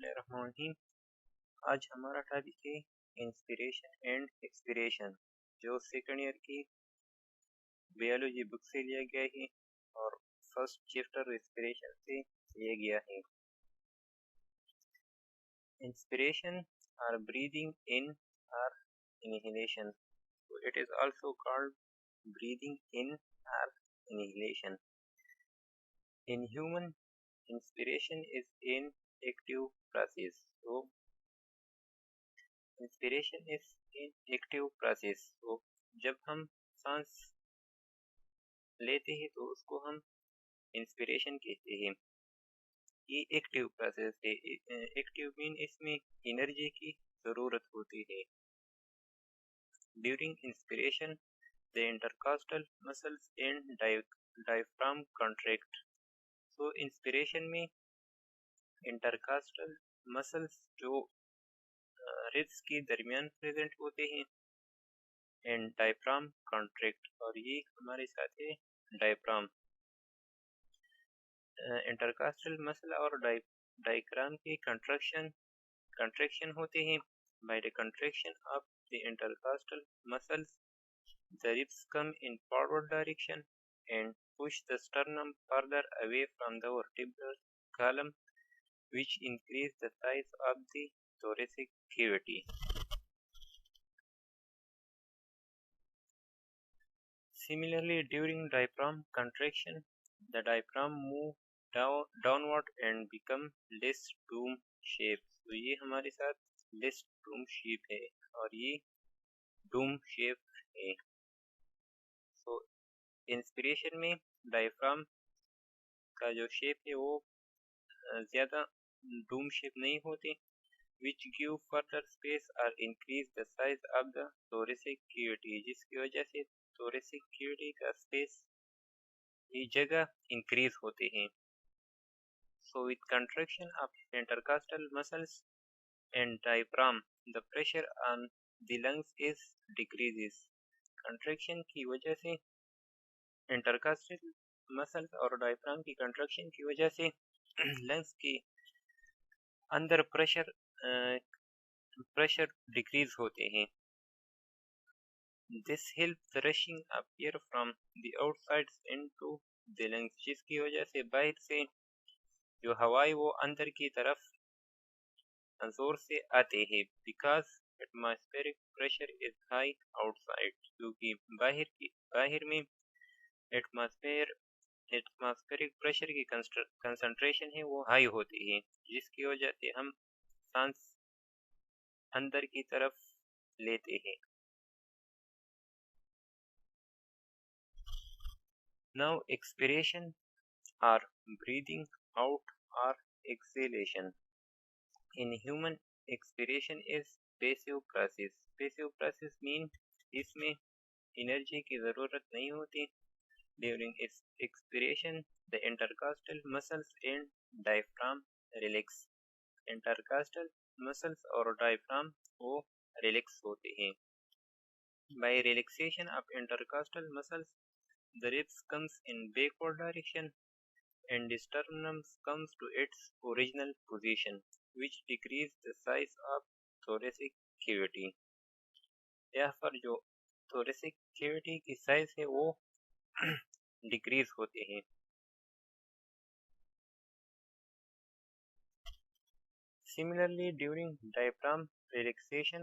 बिस्मिल्लाहिर्रहमानिर्रहीम। आज हमारा टॉपिक है इंस्पिरेशन एंड एक्सपीरेशन, जो सेकंड ईयर की बायोलॉजी बुक से लिया गया है और फर्स्ट चैप्टर रेस्पिरेशन से लिया गया है। इंस्पिरेशन और ब्रीदिंग इन और inhalation, so it is also called breathing in or inhalation. In human, inspiration is an active process. So inspiration is in active process. तो जब हम सांस लेते हैं तो उसको हम इंस्पिरेशन कहते हैं। ये एक्टिव प्रोसेस है। एक्टिव मीन इसमें एनर्जी की ज़रूरत होती है। During inspiration the intercostal muscles and diaphragm contract. तो इंस्पिरेशन में इंटरकॉस्टल मसल्स जो रिब्स के दरमियान प्रेजेंट होते हैं एंड डायफ्राम कॉन्ट्रैक्ट, और ये हमारे साथ है डायफ्राम। इंटरकास्टल मसल और डायफ्राम की कंट्रैक्शन होते हैं। By the contraction of the intercostal muscles the ribs come in forward direction and push the sternum further away from the vertebral column which increase the size of the thoracic cavity. Similarly, during diaphragm contraction, the diaphragm move downward and become less dome shape. तो ये हमारे साथ less dome shape है और ये dome shape है। So inspiration में diaphragm का जो shape है वो ज़्यादा dome shape नहीं होती, which give further space or increase the size of the thoracic cavity, जिसकी वजह से thoracic cavity का space ये जगह increase होते हैं। So with contraction of intercostal muscles and diaphragm, the pressure on the lungs is decreases. Contraction की वजह से intercostal muscles और diaphragm की contraction की वजह से lungs की अंदर प्रेशर डिक्रीज होते हैं। This help the rushing of air from the outside into the lungs, जिसकी वजह से बाहर से जो हवाई वो अंदर की तरफ जोर से आते हैं। Because atmospheric pressure is high outside, क्योंकि बाहर में एटमॉस्फेरिक प्रेशर की कंसंट्रेशन है वो हाई होती है, जिसकी वजह से हम सांस अंदर की तरफ लेते हैं। नाउ एक्सपिरेशन और ब्रीदिंग आउट और exhalation. In human expiration is passive process. Passive process mean इसमें एनर्जी की ज़रूरत नहीं होती। During expiration the intercostal muscles and diaphragm relax. Intercostal muscles और डायफ्राम वो रिलैक्स होते हैं। By relaxation of intercostal muscles the ribs comes in backward direction and the sternum comes to its original position which decrease the size of thoracic cavity। यहाँ पर जो thoracic cavity की size है वो decrease होते हैं। Similarly, during diaphragm relaxation,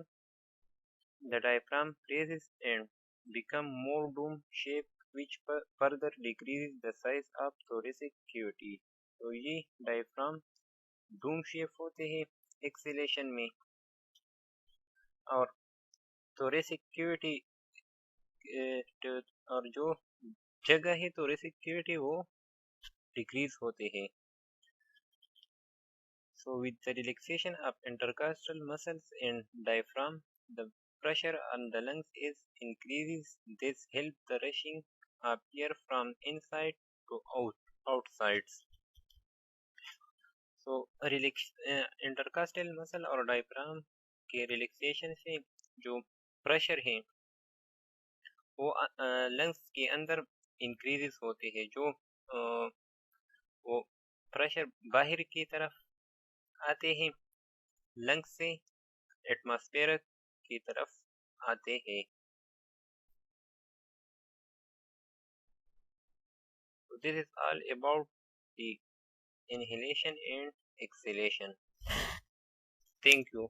the diaphragm raises and become more dome shaped, which further decreases the size of thoracic cavity. तो ये diaphragm dome shape होते हैं exhalation में, और thoracic cavity और जो जगह है thoracic cavity वो decrease होते हैं। So with the relaxation of intercostal muscles and diaphragm, the pressure on the lungs is increases. This helps the rushing of air from inside to outsides. So intercostal muscle और diaphragm के relaxation से जो pressure है वो lungs के अंदर increases होते हैं। जो वो pressure बाहर की तरफ आते हैं लंग से एटमॉस्फेयर की तरफ आते हैं। So this is all about the inhalation and exhalation. Thank you.